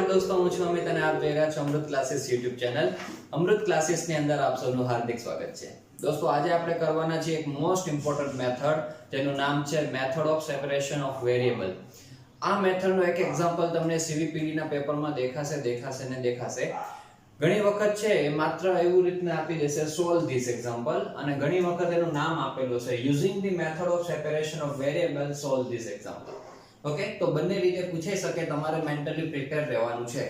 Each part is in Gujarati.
दोस्तों હું છું અમિત અને આપ જોઈ રહ્યા છો અમૃત ક્લાસીસ YouTube ચેનલ અમૃત ક્લાસીસ ની અંદર આપ સૌનું હાર્દિક સ્વાગત છે। દોસ્તો આજે આપણે કરવાના છે એક મોસ્ટ ઇમ્પોર્ટન્ટ મેથડ જેનું નામ છે method of separation of variable. આ મેથડનો એક એક્ઝામ્પલ તમને સીવીપીડી ના પેપરમાં દેખાશે। ઘણી વખત છે એ માત્ર એવું રીતના આપી દેશે સોલ્વ ધીસ એક્ઝામ્પલ અને ઘણી વખત એનું નામ આપેલું છે using the method of separation of variable solve this example. Okay, તો બંને રીતે પૂછાઈ શકે, તમારે મેન્ટલી પ્રિપેર રહેવાનું છે।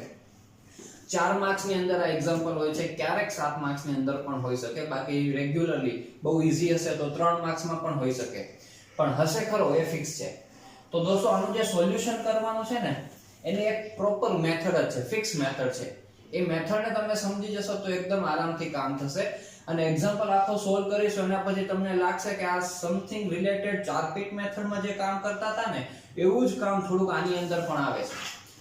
4 માર્ક્સ ની અંદર આ એક્ઝામ્પલ હોય છે, ક્યારેક 7 માર્ક્સ ની અંદર પણ હોઈ શકે, બાકી રેગ્યુલરલી બહુ ઈઝી હશે તો 3 માર્ક્સ માં પણ હોઈ શકે, પણ હશે ખરો એ ફિક્સ છે। તો દોસ્તો આનું જે સોલ્યુશન કરવાનું છે ને એની એક પ્રોપર મેથડ જ છે, ફિક્સ મેથડ છે। એ મેથડને તમે સમજી જશો તો એકદમ આરામથી કામ થશે અને એક્ઝામ્પલ આખો સોલ્વ કરીશું એના પછી તમને લાગશે કે આ સમથિંગ રિલેટેડ ચારપીટ મેથડમાં જે કામ કરતા હતા ને એવું જ કામ થોડુંક આની અંદર પણ આવે છે।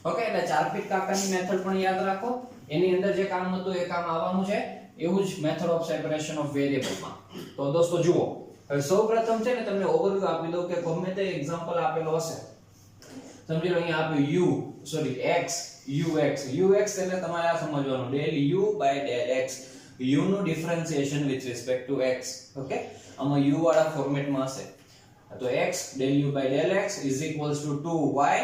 ઓકે, એટલે ચારપીટ કાકાની મેથડ પણ યાદ રાખો, એની અંદર જે કામ હતું એ કામ આવવાનું છે, એવું જ મેથડ ઓફ સેપરેશન ઓફ વેરિયેબલમાં। તો દોસ્તો જુઓ, હવે સૌપ્રથમ છે ને તમને ઓવરવ્યુ આપી દઉં કે ગમે તે એક્ઝામ્પલ આપેલો હશે, સમજી લો અહીંયા આપ્યું x ux એટલે તમારે આ સમજવાનું del u by del x, u નું differentiation with respect to x। Okay, આમાં u વાળા ફોર્મેટમાં હશે તો x del u by del x is equals to 2y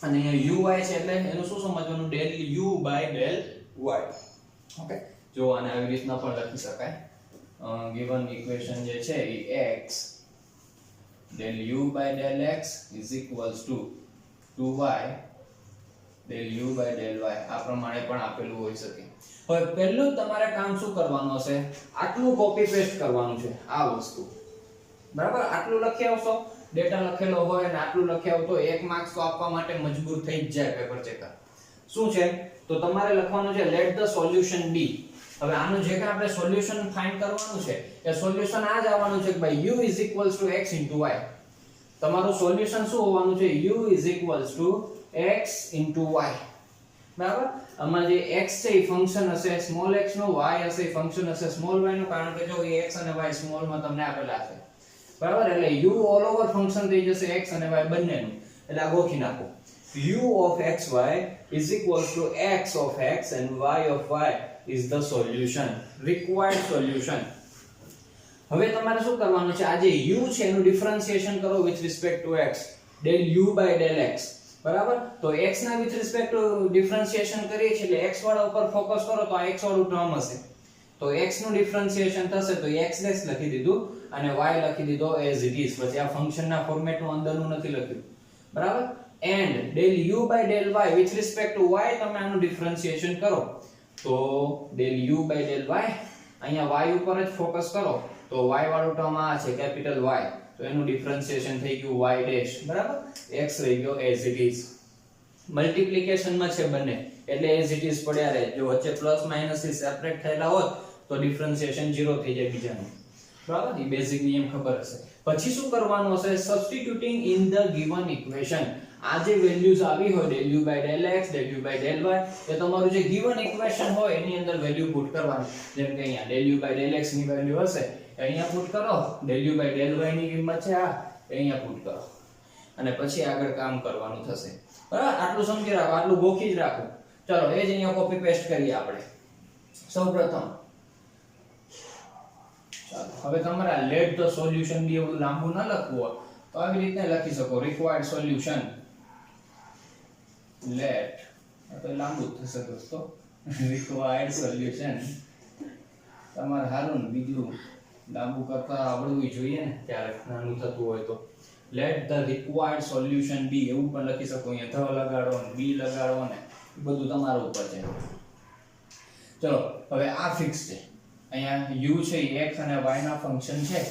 અને અહીંયા uy છે એટલે એનું શું સમજવાનું del u by del y। Okay, જો આને આવી રીતના પણ લખી શકાય, given equation જે છે એ x del u by del x is equals to 2y del u by del y આ પ્રમાણે પણ આપેલું હોઈ શકે। હવે પહેલું તમારે કામ શું કરવાનું હશે, આટલું કોપી પેસ્ટ કરવાનું છે, આ વસ્તુ બરાબર આટલું લખી આવશો, ડેટા લખેલો હોય અને આટલું લખી આવતો 1 માર્ક્સ તો આપવા માટે મજબૂર થઈ જ જાય પેપર ચેકર। શું છે તો તમારે લખવાનું છે લેટ ધ સોલ્યુશન બી। હવે આનું જે કે આપણે સોલ્યુશન ફાઇન્ડ કરવાનું છે એ સોલ્યુશન આ જ આવવાનું છે કે ભાઈ u is equals to x into y। તમારું સોલ્યુશન શું હોવાનું છે, u is equals to x into y, બરાબર। આમાં જે x છે એ ફંક્શન હશે સ્મોલ x નો, y હશે એ ફંક્શન હશે સ્મોલ y નું, કારણ કે જો એ x અને y સ્મોલ માં તમને આપેલા છે, બરાબર। એટલે u ઓલ ઓવર ફંક્શન થઈ જશે x અને y બંનેનું, એટલે આ ગોખી નાખો u of xy is equals to x of x and y of y is the solution, required solution। હવે તમારે શું કરવાનું છે, આ જે u છે એનું ડિફરન્સિએશન કરો with respect to x, del u by del x, બરાબર। તો x ના with respect to ડિફરન્સિએશન કરીએ છીએ એટલે x વાળા ઉપર ફોકસ કરો તો આ x વાળું ટર્મ હશે, તો x નું ડિફરન્સિએશન થશે તો x ડેશ લખી દીધું અને y લખી દીધો as it is, પછી આ ફંક્શન ના ફોર્મેટનું અંદરનું નથી લખ્યું, બરાબર। and del u by del y with respect to y તમે આનું ડિફરન્સિએશન કરો તો del u by del y અહીંયા y ઉપર જ ફોકસ કરો તો y વાળું ટર્મ આ છે કેપિટલ y, તો એનું ડિફરન્સિએશન થઈ ગયું y ડેશ, બરાબર। x રહી ગયો as it is, મલ્ટીપ્લિકેશન માં છે બંને એટલે as it is પડ્યા રહે, જો વચ્ચે પ્લસ માઈનસ થી સેપરેટ થયેલા હોત તો ડિફરન્સિએશન 0 થઈ જાય બીજાનું, બરાબર। એ બેઝિક નિયમ ખબર હશે। પછી શું કરવાનું હશે, substituting in the given equation, આ જે વેલ્યુઝ આવી હોય del u by del x del u by del y એ તમારું જે ગિવન ઇક્વેશન હોય એની અંદર વેલ્યુ પુટ કરવાની, જેમ કે અહીંયા del u by del x ની વેલ્યુ હશે અહીંયા પુટ કરો, del u by del y ની કિંમત છે આ અહીંયા પુટ કરો અને પછી આગળ કામ કરવાનું થશે, બરાબર। આટલું સમજી રાખો, આટલું ગોખી જ રાખો। ચલો એ જ અહીંયા કોપી પેસ્ટ કરીએ આપણે સૌપ્રથમ। ચાલો હવે તમારે લેટ ધ સોલ્યુશન બી એવું લાંબુ ન લખવું હોય તો આવી રીતે લખી શકો, રિક્વાયર્ડ સોલ્યુશન લેટ, તો લાંબુ થશે દોસ્તો, રિક્વાયર્ડ સોલ્યુશન તમારે હારું ને બીજું લાંબુ કરતા આવડવું જોઈએ ને, ત્યારે નાનું થતું હોય તો લેટ ધ રિક્વાયર્ડ સોલ્યુશન બી એવું પણ લખી શકો, અહીંયા ધ લગાડો ને બી લગાડો ને બધું તમારા ઉપર છે। ચલો હવે આ ફિક્સ છે, અહીંયા u છે એ x અને y ના ફંક્શન છે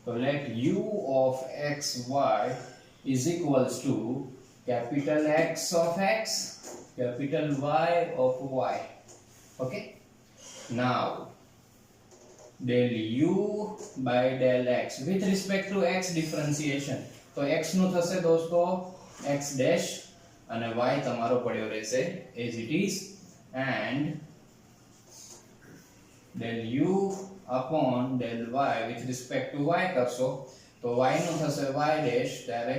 તો let u of x y is equals to capital X of x capital Y of y। okay, now del u by del x with respect to x differentiation, તો x નું થશે દોસ્તો x dash અને y તમારો પડ્યો રહેશે as it is, and del u upon del y with respect to y કરશો તો y નું થશે y dash, ત્યારે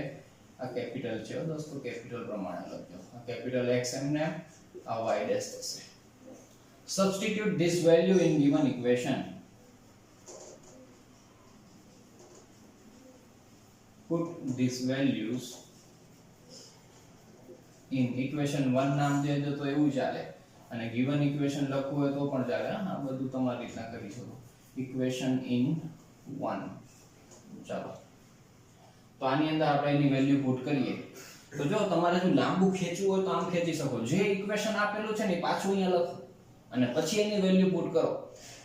આ કેપિટલ છે દોસ્તો, કેપિટલ પ્રમાણે લખજો, આ કેપિટલ x એમ ને આ y ડેશ થશે. Substitute this value in given equation. Put these values in equation 1 નામ દે દો તો એવું ચાલે, અને given equation લખવું હોય તો પણ ચાલે. આ બધું તમારી રીતના કરી શકો. equation in 1. ચાલો, તો આની અંદર આપણે એની વેલ્યુ પુટ કરીએ. તો જો તમારે જો લાંબુ ખેંચવું હોય તો આમ ખેંચી શકો. જે ઇક્વેશન આપેલું છે ને પાછું અહીંયા લખો અને પછી એની વેલ્યુ પુટ કરો.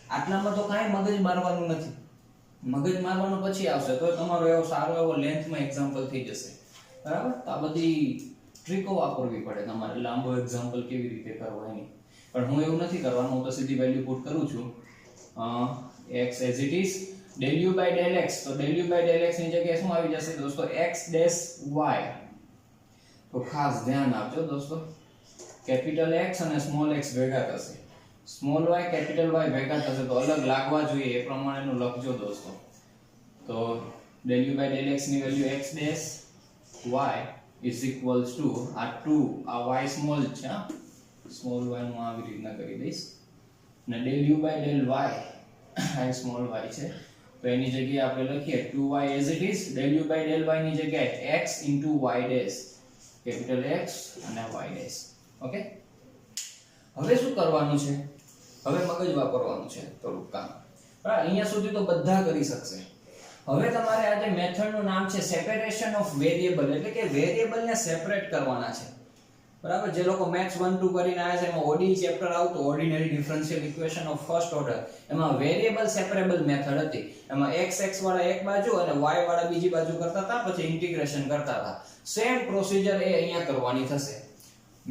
આટલામાં તો કાંઈ મગજ મારવાનું નથી. મગજ મારવાનું પછી આવશે તો તમારો એવો સારો એવો લેન્થમાં એક્ઝામ્પલ થઈ જશે. બરાબર? તો આ બધી ટ્રીકો વાપરવી પડે તમારે લાંબો એક્ઝામ્પલ કેવી રીતે કરવો એની. પણ હું એવું નથી કરવાનું, હું તો સીધી વેલ્યુ પુટ કરું છું. x as it is del u by del x. તો del u by del x ની જગ્યાએ શું આવી જશે દોસ્તો? x dash y. તો ખાસ ધ્યાન આપજો દોસ્તો, કેપિટલ x અને સ્મોલ x ભેગા થશે, સ્મોલ y કેપિટલ y ભેગા થશે તો અલગ લાગવા જોઈએ એ પ્રમાણેનું લખજો દોસ્તો. તો del u by del x ની value x dash y is equals to આ 2, આ y સ્મોલ છે, સ્મોલ y હું આવી રીતના કરી દઈશ, અને del u by del y આ સ્મોલ y છે તો એની જગ્યાએ આપણે લખીએ 2y as it is. del u by del y ની જગ્યાએ x into y dash, capital x અને y dash. ઓકે, હવે શું કરવાનું છે? હવે મગજ વાપરવાનું છે થોડુંક કામ. બરાબર? અહીંયા સુધી તો બધા કરી શકશે. હવે તમારે આ જે મેથડનું નામ છે સેપરેશન ઓફ વેરિયેબલ, એટલે કે વેરિયેબલને સેપરેટ કરવાના છે. બરાબર? જે લોકો મેથ્સ 1 2 કરીને આવ્યા છે એમાં ઓડી ચેપ્ટર આવતો, ordinary differential equation of first order, એમાં વેરિયેબલ સેપરેબલ મેથડ હતી. એમાં x વાળા એક બાજુ અને y વાળા બીજી બાજુ કરતા હતા, પછી ઇન્ટિગ્રેશન કરતા હતા. સેમ પ્રોસિજર એ અહીંયા કરવાની થશે.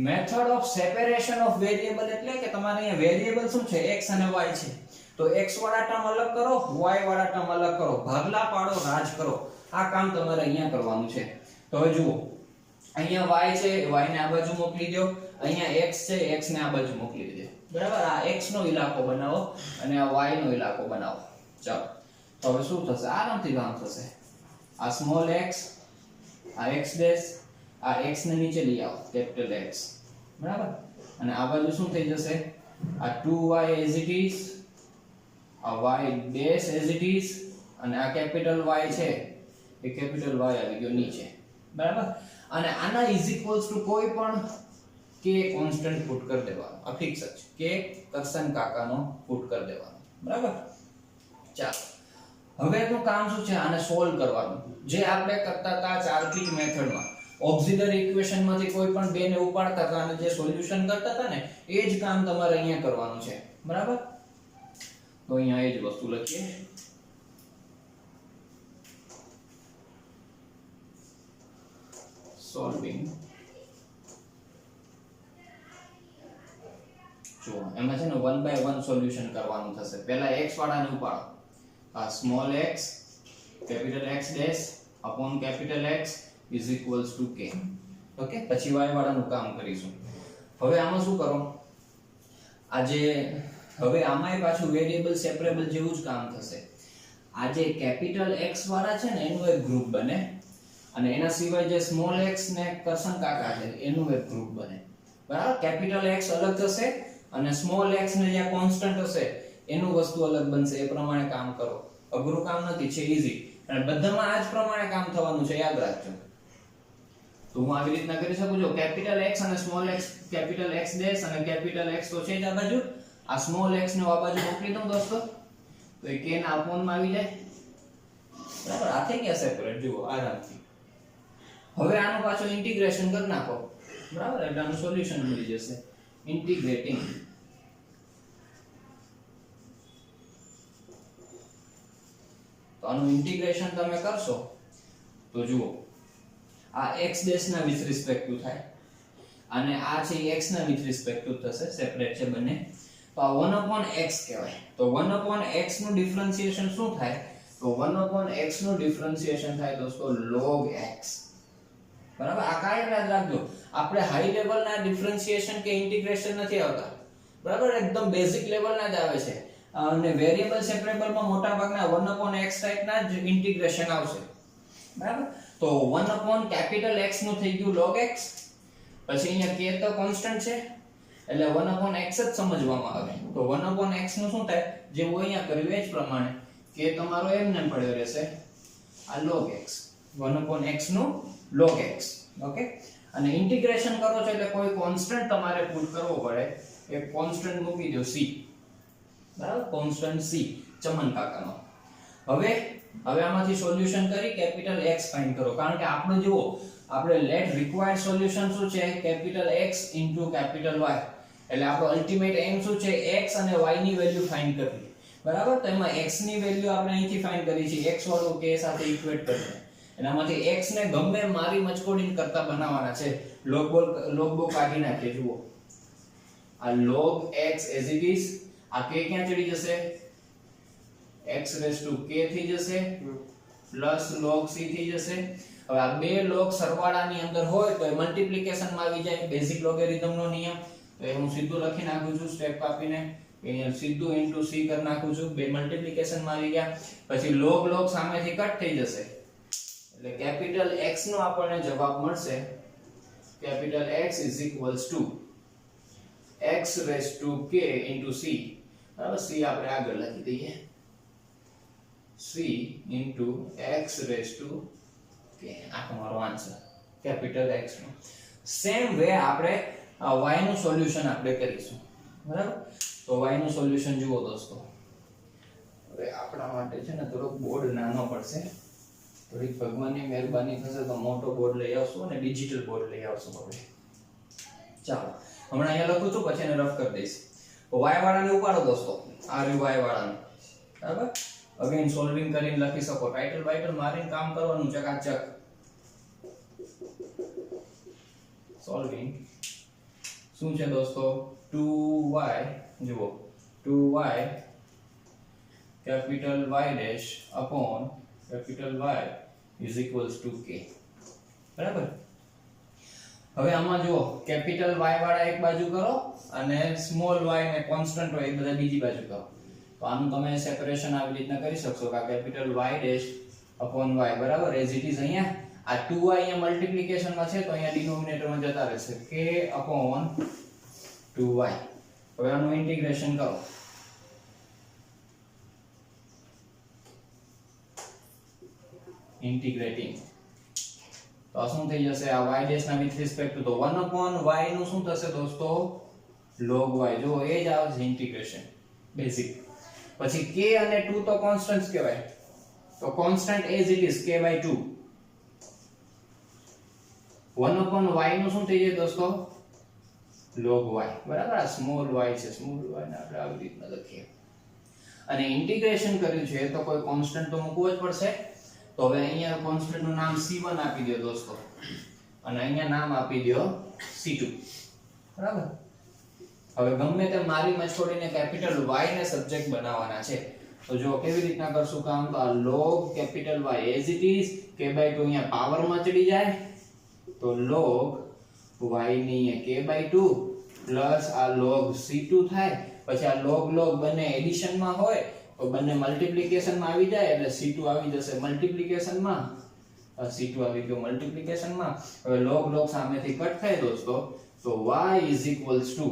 Method of separation of variable એટલે કે તમારે અહીંયા વેરિયેબલ શું છે? x અને y છે. તો x વાળા ટર્મ અલગ કરો, y વાળા ટર્મ અલગ કરો, ભાગલા પાડો, રાજ કરો. આ કામ તમારે અહીંયા કરવાનું છે. તો હવે જુઓ, અહીંયા y છે, y ને આ બાજુ મોકલી દો, અહીંયા x છે, x ને આ બાજુ મોકલી દો. બરાબર? આ x નો ઇલાકો બનાવો અને આ y નો ઇલાકો બનાવો. ચાલો, તો હવે શું થશે? આરામથી કામ થશે. આ સ્મોલ x, આ x ડેશ, આ x ને નીચે લઈ આવો, કેપિટલ x. બરાબર? અને આ બાજુ શું થઈ જશે? આ 2y as it is, આ y dash as it is, અને આ કેપિટલ y છે એ કેપિટલ y આવી ગયો નીચે. બરાબર? અને આના ઇઝ ઇક્વલ્સ ટુ કોઈ પણ k કોન્સ્ટન્ટ પુટ કરી દેવાનો. આ ફિક્સ છે, k કરસન કાકાનો પુટ કરી દેવાનો. બરાબર? ચાલો, હવે એનું કામ શું છે? આને સોલ્વ કરવાનું. જે આપણે કરતા હતા ચાર્કિટ મેથડમાં, ઓક્સિલરી ઇક્વેશન માંથી કોઈ પણ બે ને ઉપાડતા હતા અને જે સોલ્યુશન કરતા હતા ને, એ જ કામ તમારે અહીંયા કરવાનું છે. બરાબર? તો અહીંયા એ જ વસ્તુ લખીએ. સોલ્વિંગ. જો એમાં છે ને 1 by 1 સોલ્યુશન કરવાનું થશે. પહેલા x વાળાને ઉપાડો. આ small x capital x dash upon capital x is equals to k. Okay, પછી y વાળાનું કામ કરીશું. હવે આમાં શું કરો? હવે આમાંય પાછું વેરિયેબલ સેપરેબલ જેવું જ કામ થશે. આ જે કેપિટલ x વાળા છે ને એનું એક ગ્રુપ બને, અને એના સિવાય જે સ્મોલ x ને કરસન કાકા છે એનું એક ગ્રુપ બને. બરાબર? કેપિટલ x અલગ થશે અને સ્મોલ x ને જે કોન્સ્ટન્ટ હશે એનું વસ્તુ અલગ બનશે. એ પ્રમાણે કામ કરો. અઘરું કામ નથી, છે ઈઝી. અને બધામાં આ જ પ્રમાણે કામ થવાનું છે, યાદ રાખજો. તો હું આવી રીતના કરી શકું છું. કેપિટલ x અને small x, capital x dash અને કેપિટલ x તો છે જ આ બાજુ. આ સ્મોલ x ને આ બાજુ મોકલી દઉં દોસ્તો, તો એ k ના અપોનમાં આવી જાય. બરાબર? આ થઈ ગયા સેપરેટ. જુઓ આરામથી. હવે આનું પાછું ઇન્ટિગ્રેશન કરી નાખો. બરાબર? એટલે આનું સોલ્યુશન મળી જશે. ઇન્ટિગ્રેટિંગ. તો આનું ઇન્ટિગ્રેશન તમે કરશો તો જુઓ, આ x ડેશ ના વિથ રિસ્પેક્ટ ટુ થાય અને આ છે x ના વિથ રિસ્પેક્ટ ટુ થશે, સેપરેટ છે બંને. તો આ 1/x કહેવાય. તો 1/x નું ડિફરન્શિએશન શું થાય? તો 1/x નું ડિફરન્શિએશન થાય દોસ્તો log x. બરાબર? આ કાયમ યાદ રાખજો. આપણે હાઈ લેવલના ડિફરન્શિએશન કે ઇન્ટિગ્રેશન નથી આવતા. બરાબર? એકદમ બેઝિક લેવલના જ આવે છે. અને વેરિયેબલ સેપરેબલમાં મોટા ભાગના 1/x ટાઈપના જ ઇન્ટિગ્રેશન આવશે. બરાબર? તો 1/X નું થઈ ગયું log x. પછી અહીંયા k તો કોન્સ્ટન્ટ છે એટલે 1/x જ સમજવામાં આવે. તો 1/x નું શું થાય, જેવું અહીંયા કર્યું એ જ પ્રમાણે કે તમારો એમને પડ્યો રહેશે આ log x, 1/x નું log x. ઓકે, અને ઇન્ટિગ્રેશન કરો છો એટલે કોઈ કોન્સ્ટન્ટ તમારે પુટ કરવો પડે. એક કોન્સ્ટન્ટ મૂકી દો c, બરાબર, કોન્સ્ટન્ટ c ચમન કાકાનો. હવે આમાંથી સોલ્યુશન કરી કેપિટલ x ફાઇન્ડ કરો, કારણ કે આપણે જુઓ આપણે લેટ રિક્વાયર્ડ સોલ્યુશન શું છે, capital x into capital y. એટલે આપણો અલ્ટિમેટ એમ શું છે, x અને y ની વેલ્યુ ફાઇન્ડ કરવી, બરાબર. તો એમાં x ની વેલ્યુ આપણે અહીંથી ફાઇન્ડ કરી છે, x વાળું k સાથે ઇક્વેટ કરીને. એનામાંથી x ને ગમે મારી મચકોડીને કરતા બનાવવાના છે. લોગ કાઢી નાખીએ. જુઓ આ log x as it is, આ k ક્યાં ચડી જશે, x raised to k થઈ જશે પ્લસ log c થઈ જશે. હવે આ બે log સરવાળાની અંદર હોય તો એ મલ્ટીપ્લિકેશન માં આવી જાય, બેઝિક લોગેરિધમ નો નિયમ. તો હું સીધું લખી નાખું છું સ્ટેપ કાપીને, અહીંયા સીધું ઇન્ટુ c કરી નાખું છું, બે મલ્ટીપ્લિકેશન માં આવી ગયા. પછી log સામેથી કટ થઈ જશે, એટલે કેપિટલ x નો આપણને જવાબ મળશે, capital x is equals to x raised to k into c. બરાબર, c આપણે આગળ લખી દઈએ, c into x raised to k. આ તમારો આન્સર કેપિટલ x નો. સેમ વે આપણે y નું સોલ્યુશન આપણે કરીશું, બરાબર. તો y નું સોલ્યુશન જુઓ દોસ્તો. હવે આપણા માટે છે ને થોડોક બોર્ડ નાનો પડશે, થોડીક ભગવાનની મહેરબાની થશે તો મોટો બોર્ડ લઈ આવશું અને ડિજિટલ બોર્ડ લઈ આવશું. હવે ચાલો હમણાં અહીંયા લખું છું, પછી એને રફ કરી દઈશ. y વાળાને ઉપાડો દોસ્તો, આ રહ્યું y વાળાને, બરાબર. અગેન સોલ્વિંગ કરીને લખી શકો, ટાઇટલ મારીને કામ કરવાનું ચકાચક. સોલ્વિંગ શું છે દોસ્તો, 2y, જુઓ 2y capital y dash upon capital y is equals to k, બરાબર. હવે આમાં જુઓ કેપિટલ y વાળા એક બાજુ કરો અને સ્મોલ y ને કોન્સ્ટન્ટ હોય એ બધા બીજી બાજુ કરો. તો આનું તમે સેપરેશન આવી રીતના કરી શકશો કે capital y dash upon y, બરાબર, એઝ ઇટ ઇઝ. અહીંયા આ 2y અહીંયા મલ્ટીપ્લિકેશન માં છે તો અહીંયા ડિનોમિનેટર માં જતા રહેશે k અપોન 2y. હવે આનું ઇન્ટિગ્રેશન કરો, ઇન્ટિગ્રેટિંગ તો શું થઈ જશે, આ y ડેશ ના વિથ રિસ્પેક્ટ ટુ, તો 1/y નું શું થશે દોસ્તો, log y. જો એ જ આવે છે ઇન્ટિગ્રેશન બેઝિક. પછી k અને 2 તો કોન્સ્ટન્ટ્સ કહેવાય, તો constant as it is k/2. 1/y નું શું થઈ જાય દોસ્તો, log y, બરાબર. આ સ્મોલ y છે, સ્મોલ y ને આપણે આવી રીતના લખીએ. અને ઇન્ટિગ્રેશન કર્યું છે તો કોઈ કોન્સ્ટન્ટ તો મૂકવો જ પડશે. તો હવે અહીંયા કોન્સ્ટન્ટ નું નામ c1 આપી દો દોસ્તો, અને અહીંયા નામ આપી દો c2, બરાબર. હવે ગમે તે મારી મચકોડીને કેપિટલ y ને સબ્જેક્ટ બનાવવાના છે. તો જો કેવી રીતના કરશું કામ, તો આ log capital y as it is k/2 અહીંયા પાવર માં ચડી જાય, તો log y ની k/2 પ્લસ આ log c2 થાય. પછી આ log બંને એડિશન માં હોય તો બંને મલ્ટીપ્લિકેશન માં આવી જાય, એટલે c2 આવી જશે મલ્ટીપ્લિકેશન માં, c2 આવી ગયો મલ્ટીપ્લિકેશન માં. હવે log સામેથી કટ થાય દોસ્તો, તો y is equals to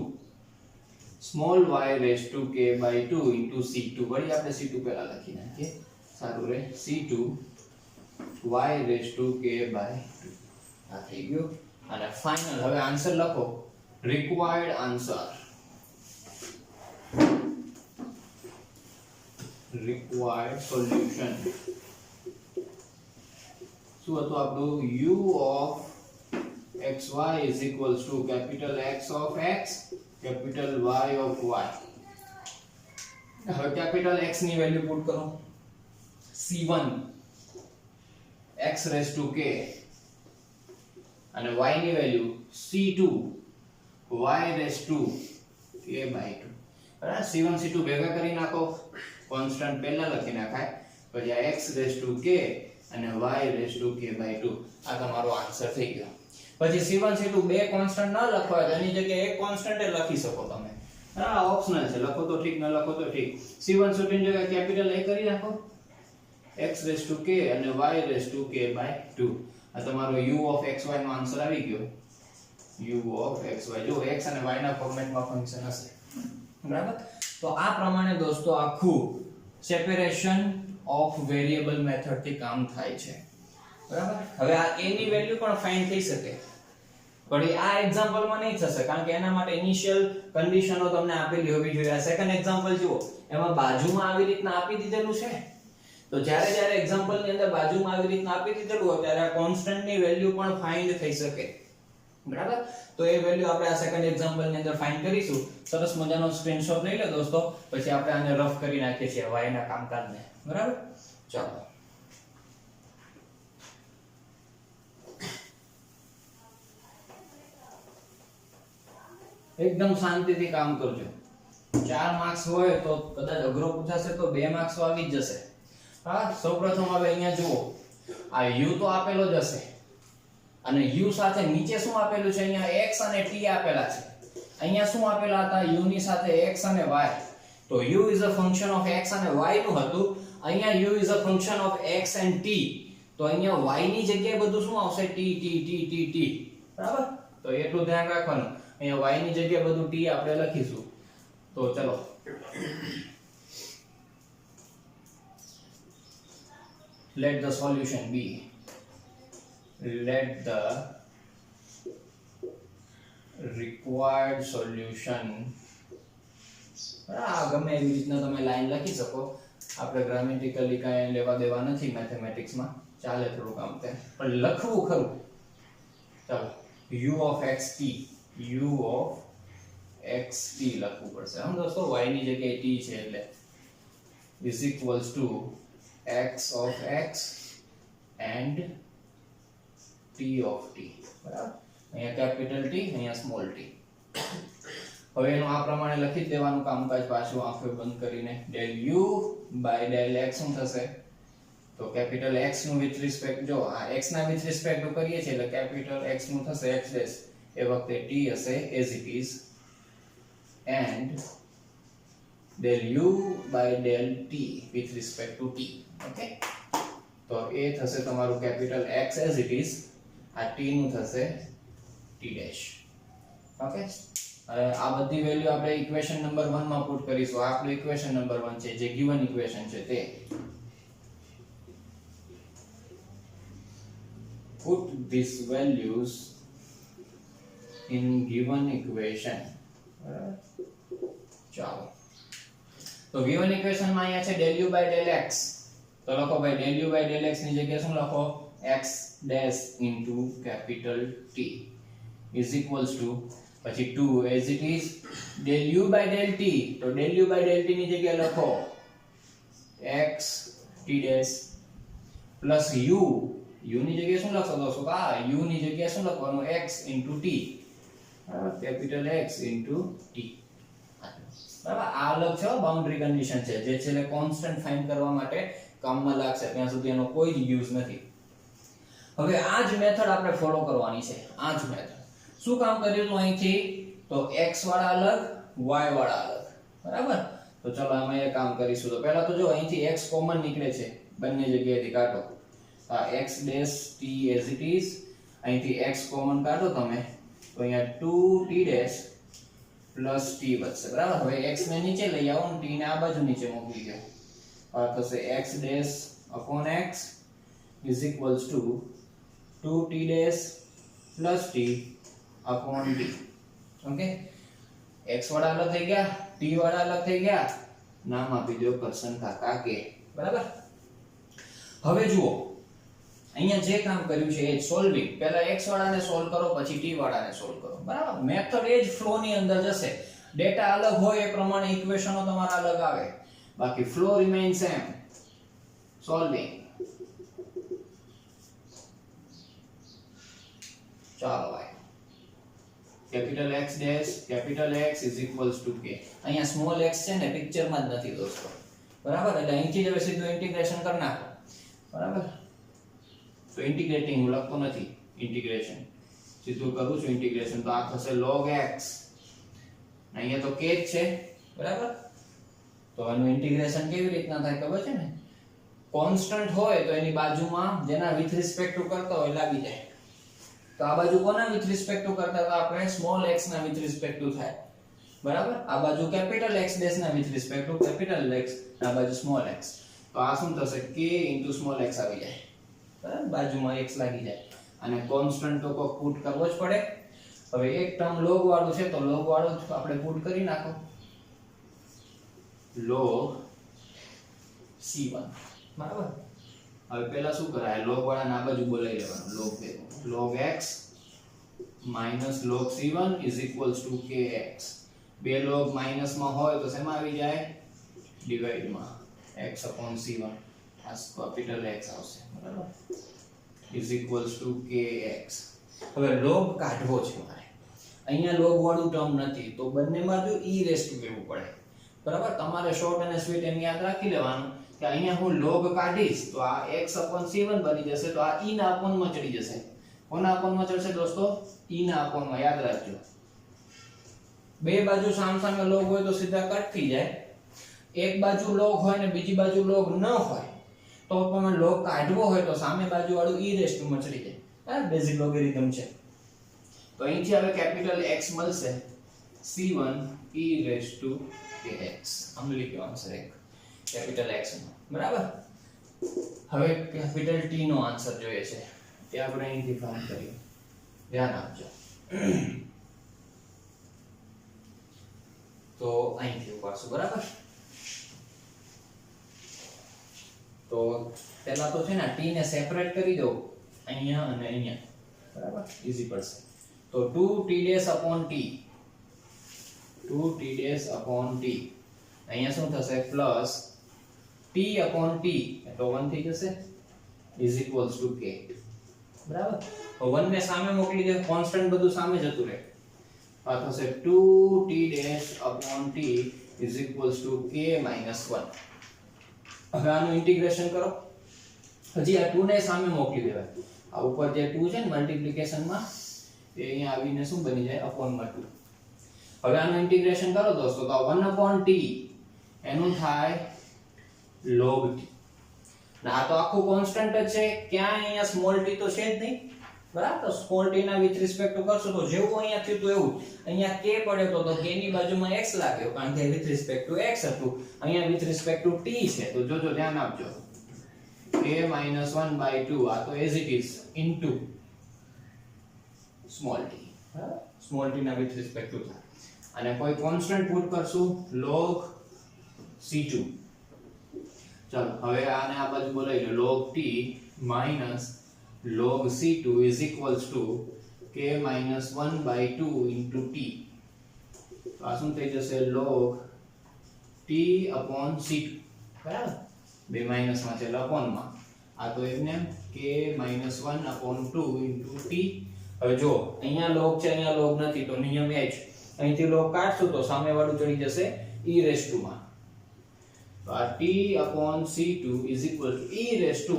small y raised to k/2 into c2. વળી આપણે c2 પહેલા લખી નાખીએ, સારું રહે. c2 y raised to k/2 આ થઈ ગયું. અને ફાઇનલ હવે આન્સર લખો, રિક્વાયર્ડ આન્સર, required solution શું હતું આપણું, u of xy is equals to capital X of x capital Y of y. હવે capital X ની વેલ્યુ પુટ કરો, c1 x raised to k, અને y ની value c2 y raised to k/2, બરાબર. c1 c2 ભેગા કરી નાખો, કોન્સ્ટન્ટ પહેલા લખી નાખાય, પછી આ x raised to k અને y raised to k/2. આ તમારો આન્સર થઈ ગયો. પછી c1 c2 બે કોન્સ્ટન્ટ ન લખવા હોય એની જગ્યાએ એક કોન્સ્ટન્ટ એ લખી શકો તમે, આ ઓપ્શનલ છે, લખો તો ઠીક, ન લખો તો ઠીક. c1 c2 ની જગ્યાએ કેપિટલ a કરી નાખો, x raised to k અને y raised to k/2. આ તમારો u of xy નો આન્સર આવી ગયો. u of xy જો x અને y ના ફોર્મેટમાં ફંક્શન હશે બરાબર. તો આ પ્રમાણે દોસ્તો આખું સેપરેશન ઓફ વેરિયેબલ મેથડ થી કામ થાય છે બરાબર. હવે આ a ની વેલ્યુ પણ ફાઇન્ડ થઈ શકે પણ આ એક્ઝામ્પલ માં નહીં થશે કારણ કે એના માટે ઇનિશિયલ કન્ડિશનો તમને આપેલી હોવી જોઈએ. આ સેકન્ડ એક્ઝામ્પલ જુઓ એમાં બાજુમાં આવી રીતના આપી દીધેલું છે તો જ્યારે એક્ઝામ્પલ ની અંદર બાજુમાં આવી રીતના આપી દીધેલું હોય ત્યારે આ કોન્સ્ટન્ટ ની વેલ્યુ પણ ફાઇન્ડ થઈ શકે બરાબર. તો એ વેલ્યુ આપણે આ સેકન્ડ એક્ઝામ્પલ ની અંદર ફાઇન્ડ કરીશું. સરસ મજાનો સ્ક્રીનશોટ લઈ લો દોસ્તો પછી આપણે આને રફ કરી નાખીએ છીએ y ના કામકાજને બરાબર. ચાલો એકદમ શાંતિથી કામ કરજો. 4 માર્ક્સ હોય તો કદાચ અઘરો પૂછાશે તો 2 માર્ક્સ તો આવી જ જશે. હા સૌપ્રથમ હવે અહીંયા જુઓ આ u તો આપેલો જ હશે અને u સાથે નીચે શું આપેલું છે અહીંયા x અને t આપેલા છે. અહીંયા શું આપેલા હતા u ની સાથે x અને y. તો u is a function of x અને y નું હતું. અહીંયા u is a function of x and t. તો અહીંયા y ની જગ્યાએ બધું શું આવશે t t t t t બરાબર. તો એટલું ધ્યાન રાખવાનું અહીંયા y ની જગ્યાએ બધું t આપણે લખીશું. તો ચલો let the solution be let the required solution ગમે એવી રીતના તમે લાઈન લખી શકો. આપણે ગ્રામેટિકલી કાંઈ લેવા દેવા નથી મેથેમેટિક્સ માં ચાલે થોડું કામ તે પણ લખવું ખરું. ચાલો u of xt લખવું પડશે હમ દોસ્તો. y ની જગ્યાએ t છે એટલે is equals to x of x and t of t બરાબર. અહીંયા કેપિટલ t અહીંયા સ્મોલ t. હવે એનું આ પ્રમાણે લખી દેવાનું કામકાજ પાછું આંખો બંધ કરીને. del u by del x શું થશે તો કેપિટલ x નું વિથ રિસ્પેક્ટ જો આ x ના વિથ રિસ્પેક્ટ કરીએ છીએ એટલે કેપિટલ x નું થશે x ડેશ એ વખતે t હશે as it is and del u by del t with respect to t. Okay તો એ થશે તમારું capital x as it is આ t નું થશે t ડેશ. ઓકે હવે આ બધી વેલ્યુ આપણે ઇક્વેશન નંબર 1 માં પુટ કરીશું. આ આપણું ઇક્વેશન નંબર 1 છે જે ગિવન ઇક્વેશન છે તે. Put these values in given equation. ચાલો તો given equation માં અહીંયા છે del u by del x. તો લખો ભાઈ del u by del x ની જગ્યાએ શું લખો x dash into capital T is equals to પછી 2 as it is del u by del t. તો del u by del t ની જગ્યાએ લખો x t dash plus u ની જગ્યાએ શું લખો દોસ્તો આ u ની જગ્યાએ શું લખવાનું x into t capital x into t બરાબર. આ અલગ છે બાઉન્ડ્રી કન્ડિશન છે જે છેલ્લે કોન્સ્ટન્ટ ફાઇન્ડ કરવા માટે કામમાં લાગશે. ત્યાં સુધી એનો કોઈ જ યુઝ નથી. હવે આ જ મેથડ આપણે ફોલો કરવાની છે. આ જ મેથડ શું કામ કર્યું તો અહીંથી તો x વાળા અલગ y વાળા અલગ બરાબર. તો ચલો આમાં એ કામ કરીશું. તો પહેલા તો જો અહીંથી x કોમન નીકળે છે બંને જગ્યાએથી કાઢો. આ x dash t as it is અહીંથી x કોમન કાઢો તમે તો અહીંયા 2t dash plus t બચશે બરાબર. હવે x ને નીચે લઈ આવો અને t ને આ બાજુ નીચે મોકલી દો. આ થશે x dash upon x is equals to 2t dash plus t upon t. Okay x વાળા અલગ થઈ ગયા t વાળા અલગ થઈ ગયા નામ આપી દો કરશન કાકા કે બરાબર. હવે જુઓ અહીંયા જે કામ કર્યું છે એ સોલ્વિંગ. પહેલા x વાળાને સોલ્વ કરો પછી t વાળાને સોલ્વ કરો બરાબર. મેથડ એ જ ફ્લો ની અંદર જશે. ડેટા અલગ હોય એ પ્રમાણે ઇક્વેશનો તમારા અલગ આવે બાકી ફ્લો રિમેઇન સેમ. સોલ્વિંગ ચાલો ભાઈ capital x dash capital x is equals to k. અહીંયા સ્મોલ x છે ને પિક્ચરમાં જ નથી દોસ્તો બરાબર. એટલે અહીંથી જ હવે સીધું ઇન્ટિગ્રેશન કરી નાખો બરાબર. તો ઇન્ટિગ્રેટિંગ હું લખતો નથી ઇન્ટિગ્રેશન સીધું કરું છું ઇન્ટિગ્રેશન. તો આ થશે log x અહીંયા તો k જ છે બરાબર. તો આનું ઇન્ટિગ્રેશન કેવી રીતના થાય ખબર છે ને કોન્સ્ટન્ટ હોય તો એની બાજુમાં જેના વિથ રિસ્પેક્ટ ટુ કરતો હોય લાગી જાય. તો તો આ બાજુ કોના વિથ રિસ્પેક્ટ ટુ કરતા હતા આપણે સ્મોલ x ના વિથ રિસ્પેક્ટ ટુ થાય બરાબર આ બાજુ કેપિટલ x ડેશ ના with respect to capital x આ બાજુ સ્મોલ x તો આ શું થશે k સ્મોલ x આવી જાય બરાબર બાજુમાં x લાગી જાય અને કોન્સ્ટન્ટ તો કોઈ પુટ કરવો જ પડે હવે એક ટર્મ log વાળું છે તો log વાળું આપણે પુટ કરી નાખો log c1 બરાબર હવે પહેલા શું કરાય log વાળા ના બાજુ બોલાવી લેવાનું log ભેગું log x minus log c1 is equals to kx બે log માઈનસ માં હોય તો શેમાં આવી જાય ડિવાઇડ માં x upon c1 આ કેપિટલ x આવશે બરાબર is equals to kx હવે log કાઢવો છે મારે અહીંયા log વાળું ટર્મ નથી તો બંને બાજુ e રેઝ ટુ લેવું પડે બરાબર તમારે શોર્ટ અને સ્વીટ એમ યાદ રાખી લેવાનું કે અહીંયા હું log કાઢીશ તો આ x upon c1 બની જશે તો આ e ના upon માં ચડી જશે કોના upon માં ચડશે દોસ્તો e ના upon માં યાદ રાખજો બે બાજુ સામસામે log હોય તો સીધા કટ થઈ જાય એક બાજુ log હોય ને બીજી બાજુ log ન હોય તો પણ log કાઢવો હોય તો સામે બાજુ વાળું e રેઝ ટુ માં ચડી જાય આ બેઝિક લોગેરિધમ છે તો અહીંથી હવે કેપિટલ x મળશે c1 e raise two kx આમ લખ્યો આન્સર એક કેપિટલ x નો બરાબર હવે કેપિટલ t નો આન્સર જોઈએ છે તે આપણે અહીંથી ફાઇન્ડ કરીએ ધ્યાન આપજો તો અહીંથી ઉપાડશું બરાબર તો પહેલા તો છે ને t ને સેપરેટ કરી દો અહીંયા અને અહીંયા બરાબર ઈઝી પડશે તો 2t dash upon t 2t dash upon t અહીંયા શું થશે પ્લસ t upon t તો 1 થઈ જશે is equals to k બરાબર 1 ને સામે મોકલી દે કોન્સ્ટન્ટ બધું સામે જતું રહે આ થશે 2t dash upon t is equals to k minus 1 હવે આનું ઇન્ટિગ્રેશન કરો હજી આ 2 ને સામે મોકલી દેવાય આ ઉપર જે 2 છે ને મલ્ટીપ્લિકેશન માં એ અહીંયા આવીને શું બની જાય upon માં 2 હવે આનું ઇન્ટિગ્રેશન કરો દોસ્તો તો 1 upon t એનું થાય log t ના આ તો આખું કોન્સ્ટન્ટ જ છે ક્યાં અહીંયા સ્મોલ t તો છે જ નહીં બરાબર તો સ્મોલ t ના વિથ રિસ્પેક્ટ ટુ કરશો તો જેવું અહીંયા થયું તો એવું અહીંયા k પડ્યો તો k ની બાજુમાં x લાગ્યો કારણ કે વિથ રિસ્પેક્ટ ટુ x હતું અહીંયા વિથ રિસ્પેક્ટ ટુ t છે તો જોજો ધ્યાન આપજો k - 1/2 આ તો as it is into small t બરાબર સ્મોલ t ના વિથ રિસ્પેક્ટ ટુ અને કોઈ કોન્સ્ટન્ટ પુટ કરશું log c2 ચાલો હવે આને આ બાજુ બોલાવી લો log t minus log c2 is equals to k - 1/2 into t તો આ શું થઈ જશે log t upon c2 બરાબર બે માઈનસ માં છે upon માં આ તો એમને k - 1/2 into t હવે જો અહીંયા log છે અહીંયા log નથી તો નિયમ એ જ અહીંથી log કાઢશું તો સામે વાળું ચડી જશે e રેઝ ટુ માં તો આ t upon c2 is equal to e raise to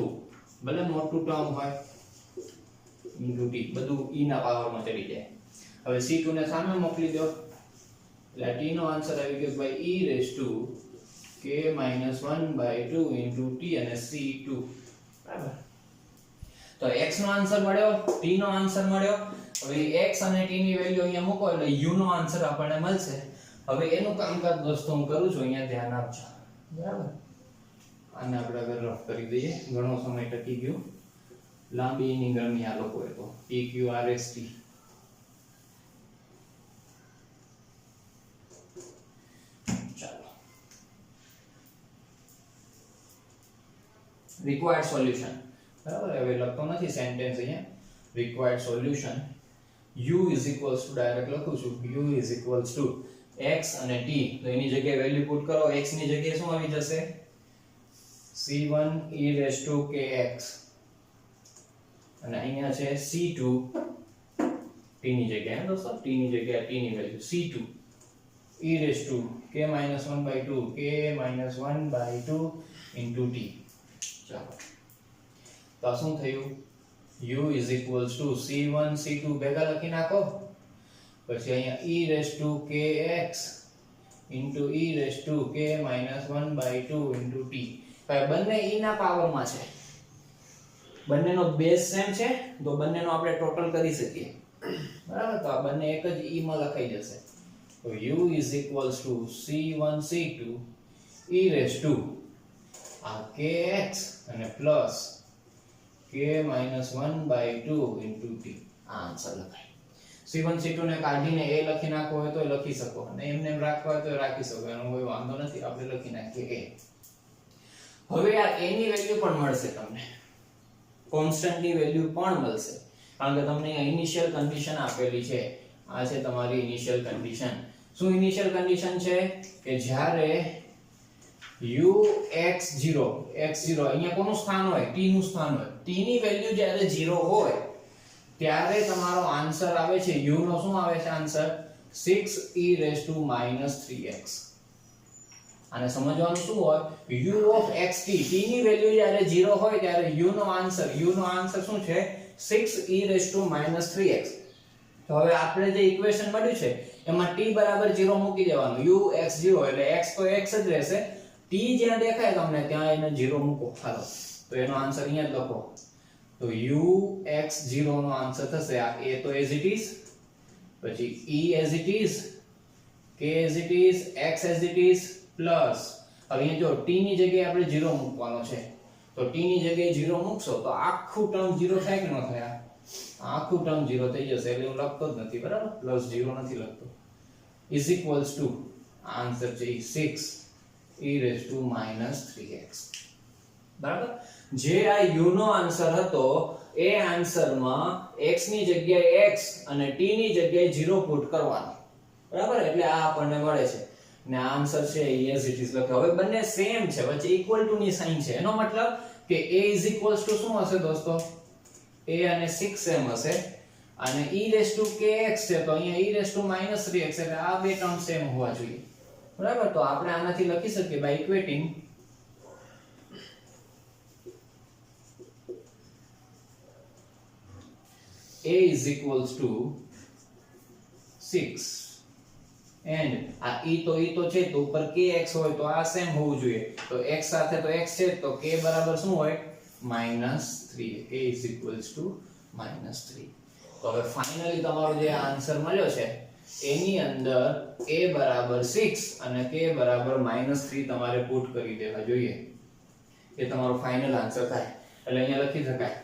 ભલે મોટું ટર્મ હોય into t બધું e ના પાવર માં ચડી જાય હવે c2 ને સામે મોકલી દો એટલે t નો આન્સર આવી ગયો ભાઈ e raise two k - 1/2 into t અને c2 બરાબર તો x નો આન્સર મળ્યો t નો આન્સર મળ્યો હવે x અને t ની વેલ્યુ અહીંયા મૂકો એટલે u નો આન્સર આપણને મળશે હવે એનું કામકાજ દોસ્તો હું કરું છું અહીંયા ધ્યાન આપજો બરાબર આને આપણે આગળ રફ કરી દઈએ ઘણો સમય ટકી ગયો લાંબી ઇનિંગ રમી આ લોકોએ તો PQRST ચાલો રિક્વાયર્ડ સોલ્યુશન બરાબર હવે લખતો નથી સેન્ટેન્સ અહીંયા required solution u is equals to direct લખું છું u is equals to x અને t તો એની જગ્યાએ વેલ્યુ પુટ કરો x ની જગ્યાએ શું આવી જશે c1 e raised to kx અને અહીંયા છે c2 t ની જગ્યાએ દોસ્તો t ની જગ્યાએ t ની value c2 e raised to k - 1/2 k - 1/2 into t ચાલો તો આ શું થયું u is equals to c1 c2 ભેગા લખી નાખો પછી અહીંયા e raised to kx into e raised to k - 1/2 into t ભાઈ બંને e ના પાવરમાં છે બંનેનો બેઝ સેમ છે તો બંનેનો આપણે ટોટલ કરી શકીએ, બરાબર. તો આ બંને એક જ e માં લખાઈ જશે. તો u is equals to c1 c2 e raised to આ kx અને plus k minus 1 by 2 into t. આ આન્સર લખાય. c1 c2 ને કાઢીને a લખી નાખવો હોય તો લખી શકો, અને એમને એમ રાખવા હોય તો રાખી શકો, એનો કોઈ વાંધો નથી. આપણે લખી નાખીએ a. હવે આ a ની વેલ્યુ પણ મળશે તમને, કોન્સ્ટન્ટ ની વેલ્યુ પણ મળશે, કારણ કે તમને ઇનિશિયલ કન્ડિશન આપેલી છે. આ છે તમારી ઇનિશિયલ કન્ડિશન. શું ઇનિશિયલ કન્ડિશન છે કે જ્યારે u x0 અહીંયા કોનું સ્થાન હોય, t નું સ્થાન હોય, t ની વેલ્યુ જ્યારે 0 હોય ત્યારે તમારો આન્સર આવે છે, u નો શું આવે છે answer, 6e raised to -3x. આને સમજવાનું શું હોય, u of xt, t ની વેલ્યુ જ્યારે 0 હોય ત્યારે u નો આન્સર શું છે, 6e raised to -3x. તો હવે આપણે જે ઇક્વેશન મળ્યું છે એમાં t બરાબર 0 મૂકી દેવાનું, u x0 એટલે x તો x જ રહેશે, t જ્યાં દેખાય તમને ત્યાં એને 0 મૂકો. હાલો તો એનો આન્સર અહીંયા જ લખો. તો u x0 નો આન્સર થશે આ a તો as it is, પછી e as it is, k as it is, x as it is plus હવે અહીંયા જો t ની જગ્યાએ આપણે 0 મૂકવાનો છે, તો t ની જગ્યાએ 0 મૂકશો તો આખું ટર્મ 0 થાય કે ન થાય, આખું ટર્મ 0 થઈ જશે. એટલે હું લખતો જ નથી, બરાબર, પ્લસ 0 નથી લખતો. ઇઝ ઇક્વલ્સ ટુ આન્સર છે 6e raised to -3x. બરાબર. જે આ u નો આન્સર હતો એ આન્સરમાં x ની જગ્યાએ x અને t ની જગ્યાએ 0 પુટ કરવાનો, બરાબર. એટલે આ આપણને મળે છે ને આ આન્સર છે as it is લખ્યો. હવે બંને સેમ છે, વચ્ચે ઇક્વલ ટુ ની સાઇન છે, એનો મતલબ કે a is equals to શું હશે દોસ્તો, a અને 6 સેમ હશે, અને e raised to kx છે તો અહીંયા e raised to -3x, એટલે આ બે ટર્મ સેમ હોવા જોઈએ, બરાબર. તો આપણે આનાથી લખી શકીએ by ઇક્વેટિંગ a is equals to 6 and આ e તો છે તો ઉપર kx હોય તો આ સેમ હોવું જોઈએ, તો x સાથે તો x છે તો k બરાબર શું હોય, -3. k is equals to -3. તો હવે ફાઇનલી તમારો જે આન્સર મળ્યો છે એની અંદર a બરાબર 6 અને k બરાબર -3 તમારે પુટ કરી દેવા જોઈએ, એ તમારો ફાઇનલ આન્સર થાય. એટલે અહીંયા લખી શકાય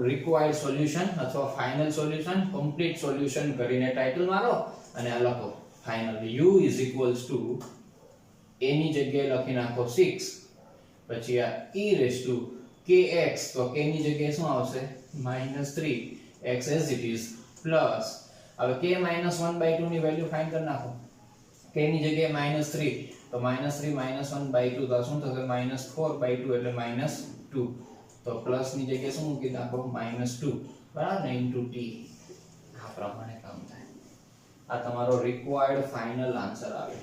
રિક્વાયર્ડ સોલ્યુશન અથવા ફાઇનલ સોલ્યુશન, કમ્પ્લીટ સોલ્યુશન કરીને ટાઇટલ મારો અને આ લખો final u is equals to a ની જગ્યાએ લખી નાખો 6, પછી આ e raised to kx, તો k ની જગ્યાએ શું આવશે, -3, x as it is plus હવે k -1/2 ની વેલ્યુ ફાઇન્ડ કરી નાખો, k ની જગ્યાએ -3 તો -3 -1/2 તો શું થશે, -4/2 એટલે -2, તો પ્લસ ની જગ્યાએ શું મૂકી નાખો, -2, બરાબર ને, ઇન્ટુ t. આ પ્રમાણે કામ થાય. આ તમારો રિક્વાયર્ડ ફાઇનલ આન્સર આવે.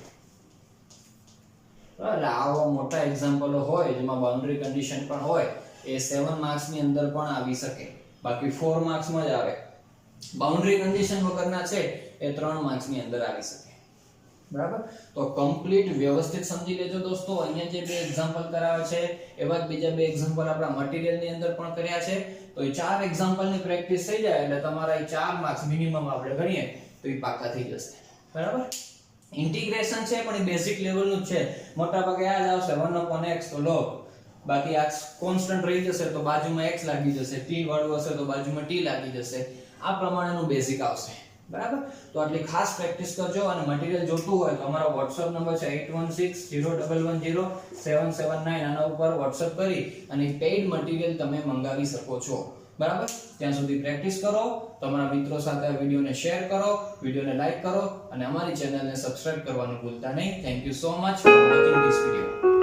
એટલે આવા મોટા એક્ઝામ્પલો હોય જેમાં બાઉન્ડ્રી કન્ડિશન પણ હોય એ 7 માર્ક્સ ની અંદર પણ આવી શકે, બાકી 4 માર્ક્સ માં જ આવે. બાઉન્ડ્રી કન્ડિશન વગરના છે એ 3 માર્ક્સ ની અંદર આવી શકે, બરાબર. તો કમ્પ્લીટ વ્યવસ્થિત સમજી લેજો દોસ્તો. અહીંયા જે બે એક્ઝામ્પલ કરાવે છે એવા જ બીજા બે એક્ઝામ્પલ આપણા મટીરીયલ ની અંદર પણ કર્યા છે, તો એ 4 એક્ઝામ્પલ ની પ્રેક્ટિસ થઈ જાય એટલે તમારા એ 4 માર્ક્સ મિનિમમ આપણે ગણીએ તો એ પાકા થઈ જશે, બરાબર. ઇન્ટિગ્રેશન છે પણ એ બેઝિક લેવલનું જ છે, મોટા ભાગે યાદ આવશે 1/x તો log, બાકી આ કોન્સ્ટન્ટ રહી જશે તો બાજુમાં x લાગી જશે, t વાળું હશે તો બાજુમાં t લાગી જશે, આ પ્રમાણેનું બેઝિક આવશે, બરાબર. તો આટલી ખાસ પ્રેક્ટિસ કરજો. અને મટીરીયલ જોતું હોય તો અમારો WhatsApp નંબર છે 8160110779, આના ઉપર WhatsApp કરી અને પેઇડ મટીરીયલ તમે મંગાવી શકો છો, બરાબર. ત્યાં સુધી પ્રેક્ટિસ કરો, તમારા મિત્રો સાથે આ વિડિયોને શેર કરો, વિડિયોને લાઈક કરો અને અમારી ચેનલને સબસ્ક્રાઇબ કરવાનું ભૂલતા નહીં. Thank you so much for watching this video.